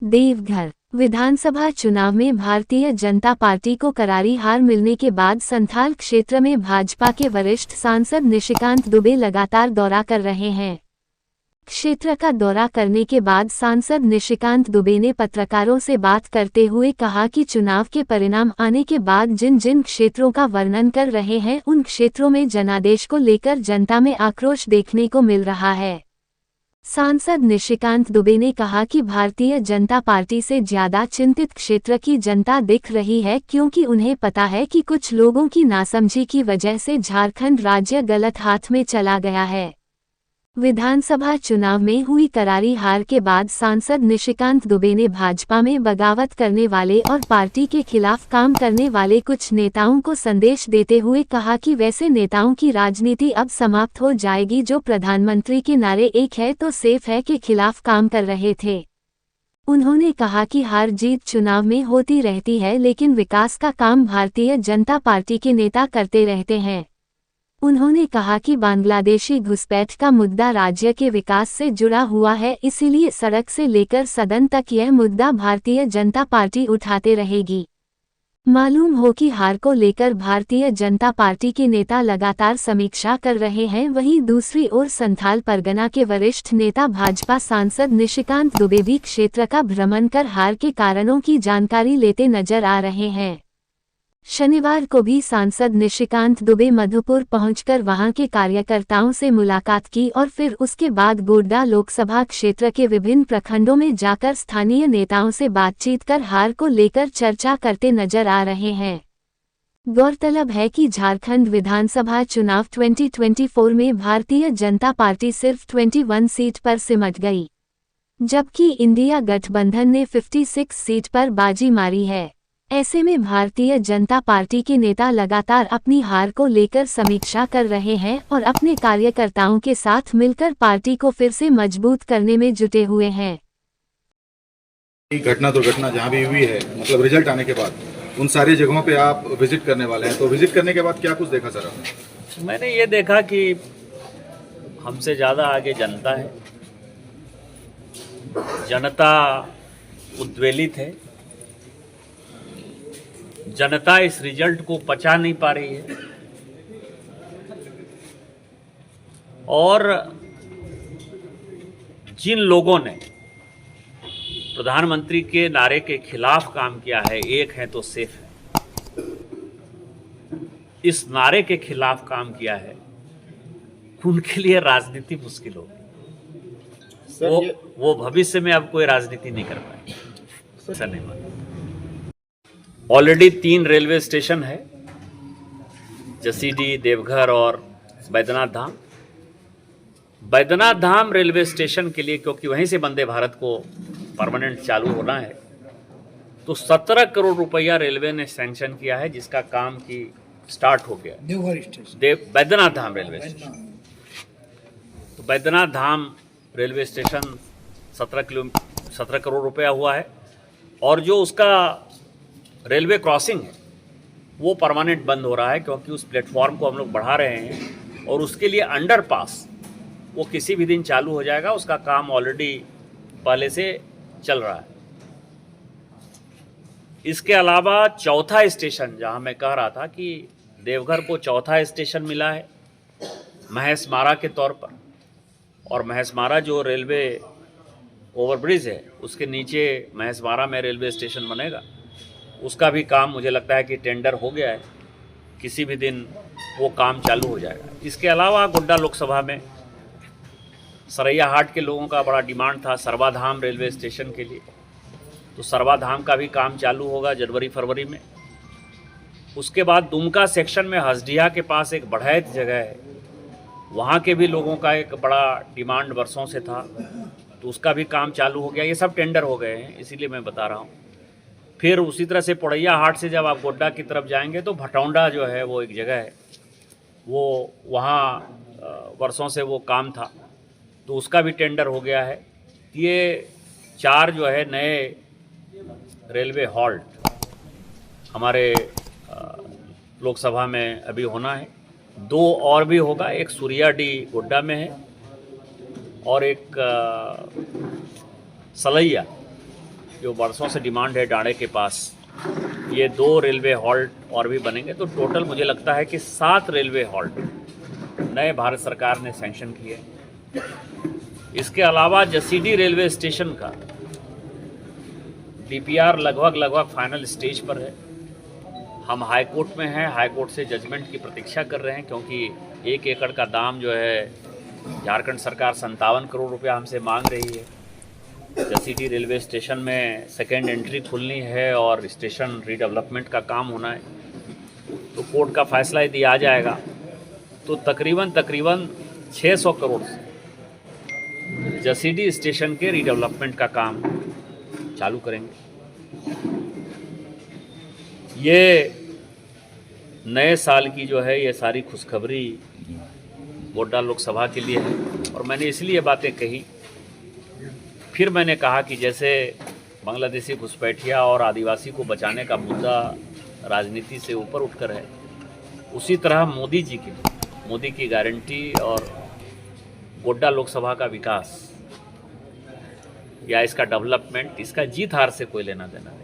देवघर विधानसभा चुनाव में भारतीय जनता पार्टी को करारी हार मिलने के बाद संथाल क्षेत्र में भाजपा के वरिष्ठ सांसद निशिकांत दुबे लगातार दौरा कर रहे हैं। क्षेत्र का दौरा करने के बाद सांसद निशिकांत दुबे ने पत्रकारों से बात करते हुए कहा कि चुनाव के परिणाम आने के बाद जिन जिन क्षेत्रों का वर्णन कर रहे हैं उन क्षेत्रों में जनादेश को लेकर जनता में आक्रोश देखने को मिल रहा है। सांसद निशिकांत दुबे ने कहा कि भारतीय जनता पार्टी से ज्यादा चिंतित क्षेत्र की जनता दिख रही है, क्योंकि उन्हें पता है कि कुछ लोगों की नासमझी की वजह से झारखंड राज्य गलत हाथ में चला गया है। विधानसभा चुनाव में हुई करारी हार के बाद सांसद निशिकांत दुबे ने भाजपा में बगावत करने वाले और पार्टी के खिलाफ काम करने वाले कुछ नेताओं को संदेश देते हुए कहा कि वैसे नेताओं की राजनीति अब समाप्त हो जाएगी जो प्रधानमंत्री के नारे एक है तो सेफ है के खिलाफ काम कर रहे थे। उन्होंने कहा कि हार जीत चुनाव में होती रहती है, लेकिन विकास का काम भारतीय जनता पार्टी के नेता करते रहते हैं। उन्होंने कहा कि बांग्लादेशी घुसपैठ का मुद्दा राज्य के विकास से जुड़ा हुआ है, इसीलिए सड़क से लेकर सदन तक यह मुद्दा भारतीय जनता पार्टी उठाते रहेगी। मालूम हो कि हार को लेकर भारतीय जनता पार्टी के नेता लगातार समीक्षा कर रहे हैं। वहीं दूसरी ओर संथाल परगना के वरिष्ठ नेता भाजपा सांसद निशिकांत दुबे भी क्षेत्र का भ्रमण कर हार के कारणों की जानकारी लेते नजर आ रहे हैं। शनिवार को भी सांसद निशिकांत दुबे मधुपुर पहुंचकर वहां के कार्यकर्ताओं से मुलाकात की और फिर उसके बाद गोड्डा लोकसभा क्षेत्र के विभिन्न प्रखंडों में जाकर स्थानीय नेताओं से बातचीत कर हार को लेकर चर्चा करते नजर आ रहे हैं। गौरतलब है कि झारखंड विधानसभा चुनाव 2024 में भारतीय जनता पार्टी सिर्फ 21 सीट पर सिमट गई, जबकि इंडिया गठबंधन ने 56 सीट पर बाजी मारी है। ऐसे में भारतीय जनता पार्टी के नेता लगातार अपनी हार को लेकर समीक्षा कर रहे हैं और अपने कार्यकर्ताओं के साथ मिलकर पार्टी को फिर से मजबूत करने में जुटे हुए हैं। घटना दुर्घटना जहां भी हुई है, मतलब रिजल्ट आने के बाद उन सारी जगहों पे आप विजिट करने वाले हैं, तो विजिट करने के बाद क्या कुछ देखा सर आपने? मैंने ये देखा कि हमसे ज़्यादा आगे जनता है। जनता उद्वेलित है। जनता इस रिजल्ट को पचा नहीं पा रही है और जिन लोगों ने प्रधानमंत्री के नारे के खिलाफ काम किया है, एक है तो सेफ है, इस नारे के खिलाफ काम किया है, उनके लिए राजनीति मुश्किल होगी। वो भविष्य में अब कोई राजनीति नहीं कर पाएंगे, ऐसा नहीं मानता। ऑलरेडी 3 रेलवे स्टेशन है, जसीडीह, देवघर और बैद्यनाथ धाम। बैद्यनाथ धाम रेलवे स्टेशन के लिए, क्योंकि वहीं से वंदे भारत को परमानेंट चालू होना है, तो 17 करोड़ रुपया रेलवे ने सैंक्शन किया है, जिसका काम की स्टार्ट हो गया। Deoghar station, Baidyanath Dham railway station. तो बैद्यनाथ धाम रेलवे स्टेशन 17 करोड़ रुपया हुआ है, और जो उसका रेलवे क्रॉसिंग है वो परमानेंट बंद हो रहा है, क्योंकि उस प्लेटफॉर्म को हम लोग बढ़ा रहे हैं और उसके लिए अंडरपास वो किसी भी दिन चालू हो जाएगा। उसका काम ऑलरेडी पहले से चल रहा है। इसके अलावा चौथा स्टेशन, जहां मैं कह रहा था कि देवघर को चौथा स्टेशन मिला है महेशमारा के तौर पर, और महेशमारा जो रेलवे ओवरब्रिज है उसके नीचे महेशमारा में रेलवे स्टेशन बनेगा। उसका भी काम मुझे लगता है कि टेंडर हो गया है, किसी भी दिन वो काम चालू हो जाएगा। इसके अलावा गोड्डा लोकसभा में सरैया हाट के लोगों का बड़ा डिमांड था सर्वाधाम रेलवे स्टेशन के लिए, तो सर्वाधाम का भी काम चालू होगा जनवरी-फरवरी में। उसके बाद दुमका सेक्शन में हसडिया के पास एक बढ़ैत जगह है, वहाँ के भी लोगों का एक बड़ा डिमांड वर्षों से था, तो उसका भी काम चालू हो गया। ये सब टेंडर हो गए हैं, इसीलिए मैं बता रहा हूँ। फिर उसी तरह से पोड़ैया हाट से जब आप गोड्डा की तरफ जाएंगे तो भटौंडा जो है वो एक जगह है, वो वहाँ वर्षों से वो काम था, तो उसका भी टेंडर हो गया है। ये 4 जो है नए रेलवे हॉल्ट हमारे लोकसभा में अभी होना है। 2 और भी होगा, एक सूर्याडीह गोड्डा में है और एक सलैया जो बरसों से डिमांड है डांडे के पास, ये 2 रेलवे हॉल्ट और भी बनेंगे, तो टोटल मुझे लगता है कि 7 रेलवे हॉल्ट नए भारत सरकार ने सैंक्शन किए। इसके अलावा जसीडीह रेलवे स्टेशन का डीपीआर लगभग फाइनल स्टेज पर है। हम हाई कोर्ट में हैं, हाई कोर्ट से जजमेंट की प्रतीक्षा कर रहे हैं, क्योंकि 1 एकड़ का दाम जो है झारखंड सरकार 57 करोड़ रुपया हमसे मांग रही है। जसीडीह रेलवे स्टेशन में सेकेंड एंट्री खुलनी है और स्टेशन रीडेवलपमेंट का काम होना है, तो कोर्ट का फैसला यदि आ जाएगा तो तकरीबन 600 करोड़ से जसीडीह स्टेशन के रीडेवलपमेंट का काम चालू करेंगे। ये नए साल की जो है ये सारी खुशखबरी गोड्डा लोकसभा के लिए है, और मैंने इसलिए बातें कही। फिर मैंने कहा कि जैसे बांग्लादेशी घुसपैठिया और आदिवासी को बचाने का मुद्दा राजनीति से ऊपर उठकर है, उसी तरह मोदी की गारंटी और गोड्डा लोकसभा का विकास या इसका डेवलपमेंट, इसका जीत हार से कोई लेना देना नहीं।